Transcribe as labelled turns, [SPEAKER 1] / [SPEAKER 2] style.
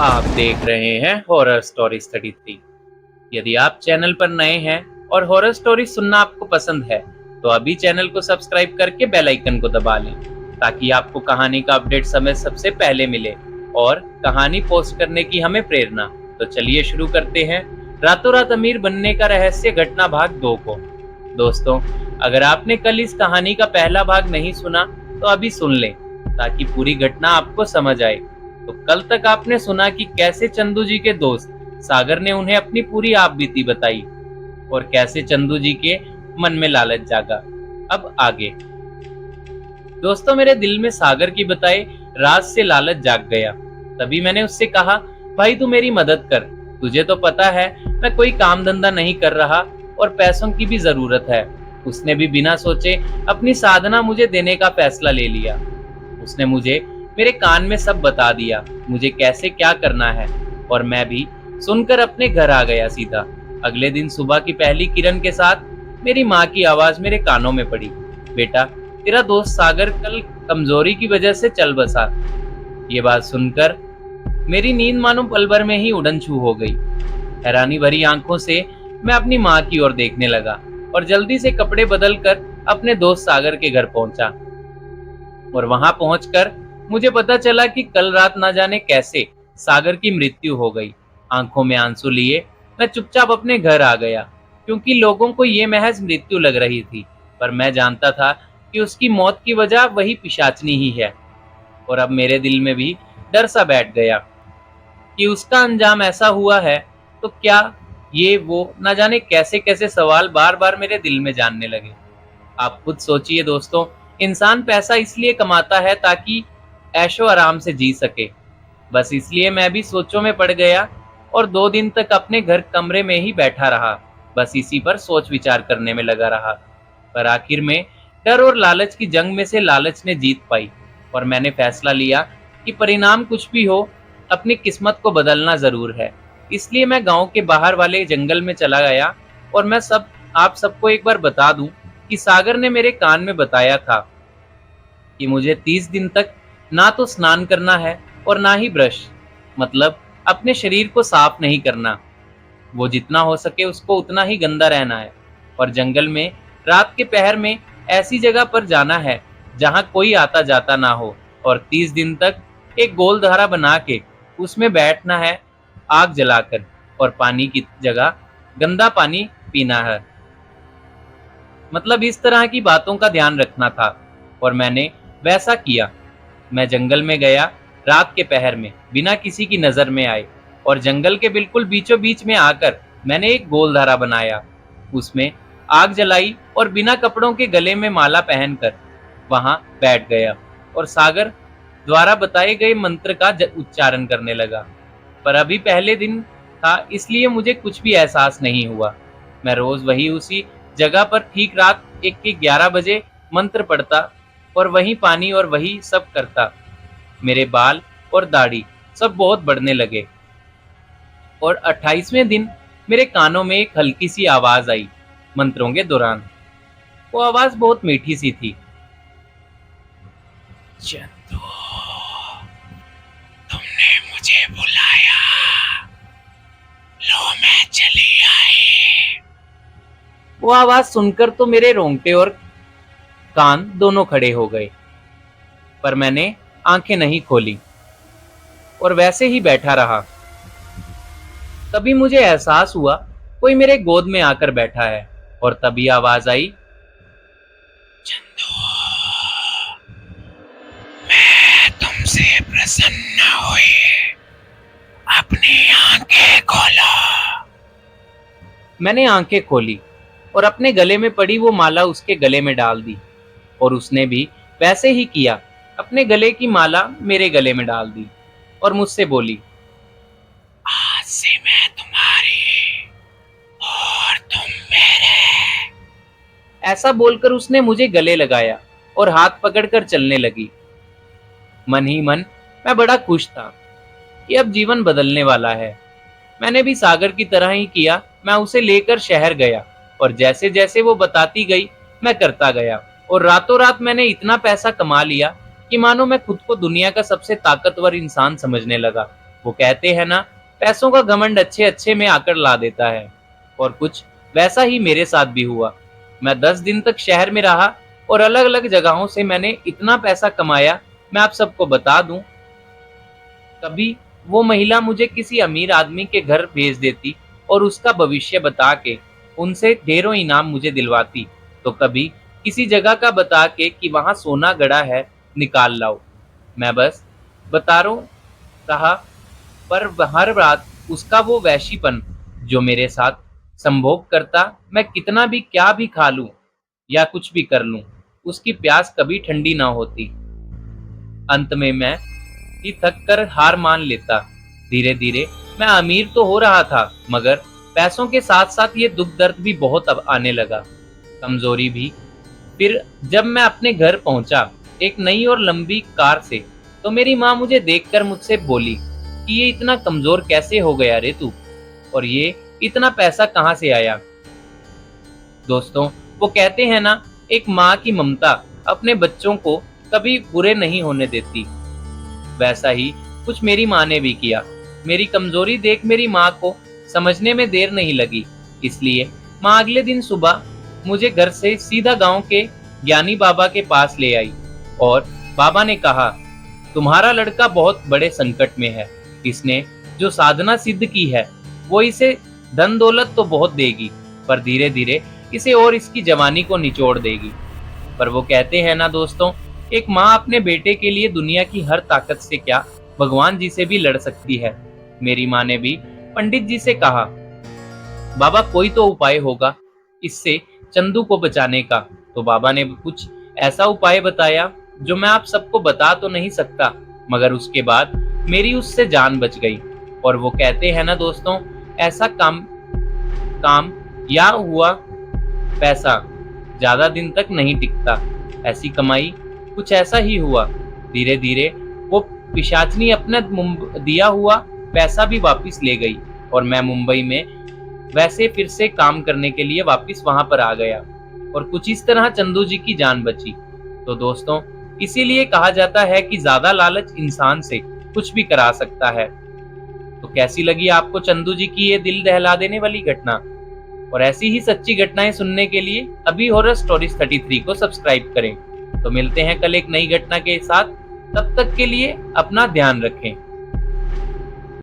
[SPEAKER 1] आप देख रहे हैं हॉरर स्टोरी 33। यदि आप चैनल पर नए हैं और हॉरर स्टोरी सुनना आपको पसंद है तो अभी चैनल को सब्सक्राइब करके बेल आइकन को दबा लें ताकि आपको कहानी का अपडेट समय सबसे पहले मिले और कहानी पोस्ट करने की हमें प्रेरणा। तो चलिए शुरू करते हैं रातों रात अमीर बनने का रहस्य घटना भाग 2 को। दोस्तों, अगर आपने कल इस कहानी का पहला भाग नहीं सुना तो अभी सुन लें ताकि पूरी घटना आपको समझ आए। तो कल तक आपने सुना कि कैसे चंदू जी के दोस्त सागर ने उन्हें अपनी पूरी आपबीती बताई और कैसे चंदू जी के मन में लालच जागा। अब आगे। दोस्तों, मेरे दिल में सागर की बताए राज से लालच जाग गया। तभी मैंने उससे कहा, भाई तू मेरी मदद कर। तुझे तो पता है मैं कोई काम धंधा नहीं कर रहा और पैसों की भी जरूरत है। उसने भी बिना सोचे अपनी साधना मुझे देने का फैसला ले लिया। उसने मुझे मेरे कान में सब बता दिया, मुझे कैसे क्या करना है, और मैं भी सुनकर अपने घर आ गया सीधा। अगले दिन सुबह की पहली किरण के साथ मेरी माँ की आवाज मेरे कानों में पड़ी, बेटा तेरा दोस्त सागर कल कमजोरी की वजह से चल बसा। ये बात सुनकर मेरी नींद मानो पल भर में ही उड़न छू हो गई। हैरानी भरी आंखों से मैं अपनी माँ की ओर देखने लगा और जल्दी से कपड़े बदल कर अपने दोस्त सागर के घर पहुंचा। और वहां पहुंचकर मुझे पता चला कि कल रात ना जाने कैसे सागर की मृत्यु हो गई। आंखों में आंसू लिए मैं चुपचाप अपने घर आ गया, क्योंकि लोगों को ये महज मृत्यु लग रही थी, पर मैं जानता था कि उसकी मौत की वजह वही पिशाचनी ही है। और अब मेरे दिल में भी डर सा बैठ गया कि उसका अंजाम ऐसा हुआ है तो क्या ये वो, ना जाने कैसे कैसे सवाल बार बार मेरे दिल में जानने लगे। आप खुद सोचिए दोस्तों, इंसान पैसा इसलिए कमाता है ताकि ऐशो आराम से जी सके। बस इसलिए मैं भी सोचों में पड़ गया और 2 दिन तक अपने घर कमरे में ही बैठा रहा। बस इसी पर सोच विचार करने में लगा रहा। पर आखिर में डर और लालच की जंग में से लालच ने जीत पाई और मैंने फैसला लिया कि परिणाम कुछ भी हो, अपनी किस्मत को बदलना जरूर है। इसलिए मैं गांव के बाहर वाले जंगल में चला गया। और मैं आप सबको एक बार बता दूं कि सागर ने मेरे कान में बताया था कि मुझे 30 दिन तक ना तो स्नान करना है और ना ही ब्रश, मतलब अपने शरीर को साफ नहीं करना। वो जितना हो सके उसको उतना ही गंदा रहना है और जंगल में रात के पहर में ऐसी जगह पर जाना है जहां कोई आता जाता ना हो, और 30 दिन तक एक गोल धारा बना के उसमें बैठना है आग जलाकर, और पानी की जगह गंदा पानी पीना है। मतलब इस तरह की बातों का ध्यान रखना था और मैंने वैसा किया। मैं जंगल में गया रात के पहर में बिना किसी की नजर में आए, और जंगल के बिल्कुल बीचों बीच में आकर मैंने एक गोल धारा बनाया, उसमें आग जलाई और बिना कपड़ों के गले में माला पहनकर वहां बैठ गया और सागर द्वारा बताए गए मंत्र का उच्चारण करने लगा। पर अभी पहले दिन था इसलिए मुझे कुछ भी एहसास नहीं हुआ। मैं रोज वही उसी जगह पर ठीक रात 1 के 11 बजे मंत्र पढ़ता और वही पानी और वही सब करता। मेरे बाल और दाढ़ी सब बहुत बढ़ने लगे और 28वें दिन मेरे कानों में एक हल्की सी आवाज आई मंत्रों के दौरान। वो आवाज बहुत मीठी सी थी। चंदू, तुमने मुझे बुलाया, लो मैं चली आई। वो आवाज सुनकर तो मेरे रोंगटे और कान दोनों खड़े हो गए, पर मैंने आंखें नहीं खोली और वैसे ही बैठा रहा। तभी मुझे एहसास हुआ कोई मेरे गोद में आकर बैठा है और तभी आवाज आई, चंदू, मैं तुमसे प्रसन्न हुई, अपनी आंखें खोलो। मैंने आंखें खोली और अपने गले में पड़ी वो माला उसके गले में डाल दी, और उसने भी वैसे ही किया, अपने गले की माला मेरे गले में डाल दी और मुझसे बोली, आज से मैं तुम्हारी और तुम मेरे। ऐसा बोलकर उसने मुझे गले लगाया और हाथ पकड़कर चलने लगी। मन ही मन मैं बड़ा खुश था कि अब जीवन बदलने वाला है। मैंने भी सागर की तरह ही किया। मैं उसे लेकर शहर गया और जैसे जैसे वो बताती गई मैं करता गया, और रातों रात मैंने इतना पैसा कमा लिया कि मानो मैं खुद को दुनिया का सबसे ताकतवर इंसान समझने लगा। वो कहते हैं ना, पैसों का घमंड अच्छे अच्छे में आकर ला देता है। और कुछ वैसा ही मेरे साथ भी हुआ। मैं 10 दिन तक शहर में रहा और अलग अलग जगहों से मैंने इतना पैसा कमाया, मैं आप सबको बता दूं। कभी वो महिला मुझे किसी अमीर आदमी के घर भेज देती और उसका भविष्य बता के उनसे ढेरों इनाम मुझे दिलवाती, तो कभी किसी जगह का बता के कि वहां सोना गड़ा है, निकाल लाओ। मैं बस बता रहा, पर हर रात उसका वो वैशीपन जो मेरे साथ संभोग करता, मैं कितना भी क्या भी खा लूं या कुछ भी कर लूं, उसकी प्यास कभी ठंडी ना होती। अंत में मैं ही थक कर हार मान लेता। धीरे धीरे मैं अमीर तो हो रहा था, मगर पैसों के साथ साथ ये दुख दर्द भी बहुत अब आने लगा, कमजोरी भी। फिर जब मैं अपने घर पहुंचा एक नई और लंबी कार से, तो मेरी माँ मुझे देखकर मुझसे बोली कि ये इतना कमजोर कैसे हो गया रे तू, और ये इतना पैसा कहाँ से आया। दोस्तों, वो कहते हैं ना, एक माँ की ममता अपने बच्चों को कभी बुरे नहीं होने देती। वैसा ही कुछ मेरी माँ ने भी किया। मेरी कमजोरी देख मेरी माँ को समझने में देर नहीं लगी, इसलिए माँ अगले दिन सुबह मुझे घर से सीधा गांव के ज्ञानी बाबा के पास ले आई। और बाबा ने कहा, तुम्हारा लड़का बहुत बड़े संकट में है। इसने जो साधना सिद्ध की है, वो इसे धन दौलत तो बहुत देगी, पर धीरे धीरे इसे और इसकी जवानी को निचोड़ देगी। पर वो कहते हैं ना दोस्तों, एक माँ अपने बेटे के लिए दुनिया की हर ताकत से क्या, भगवान जी से भी लड़ सकती है। मेरी माँ ने भी पंडित जी से कहा, बाबा कोई तो उपाय होगा इससे चंदू को बचाने का। तो बाबा ने कुछ ऐसा उपाय बताया जो मैं आप सबको बता तो नहीं सकता, मगर उसके बाद मेरी उससे जान बच गई। और वो कहते हैं ना दोस्तों, ऐसा काम काम या हुआ पैसा ज्यादा दिन तक नहीं टिकता। ऐसी कमाई कुछ ऐसा ही हुआ। धीरे धीरे वो पिशाचनी अपना दिया हुआ पैसा भी वापस ले गई, और मैं मुंबई में वैसे फिर से काम करने के लिए वापस वहां पर आ गया। और कुछ इस तरह चंदू जी की जान बची। तो दोस्तों, इसीलिए कहा जाता है कि ज्यादा लालच इंसान से कुछ भी करा सकता है। तो कैसी लगी आपको चंदू जी की ये दिल दहला देने वाली घटना? और ऐसी ही सच्ची घटनाएं सुनने के लिए अभी हॉरर स्टोरीज 33 को सब्सक्राइब करें। तो मिलते हैं कल एक नई घटना के साथ। तब तक के लिए अपना ध्यान रखें।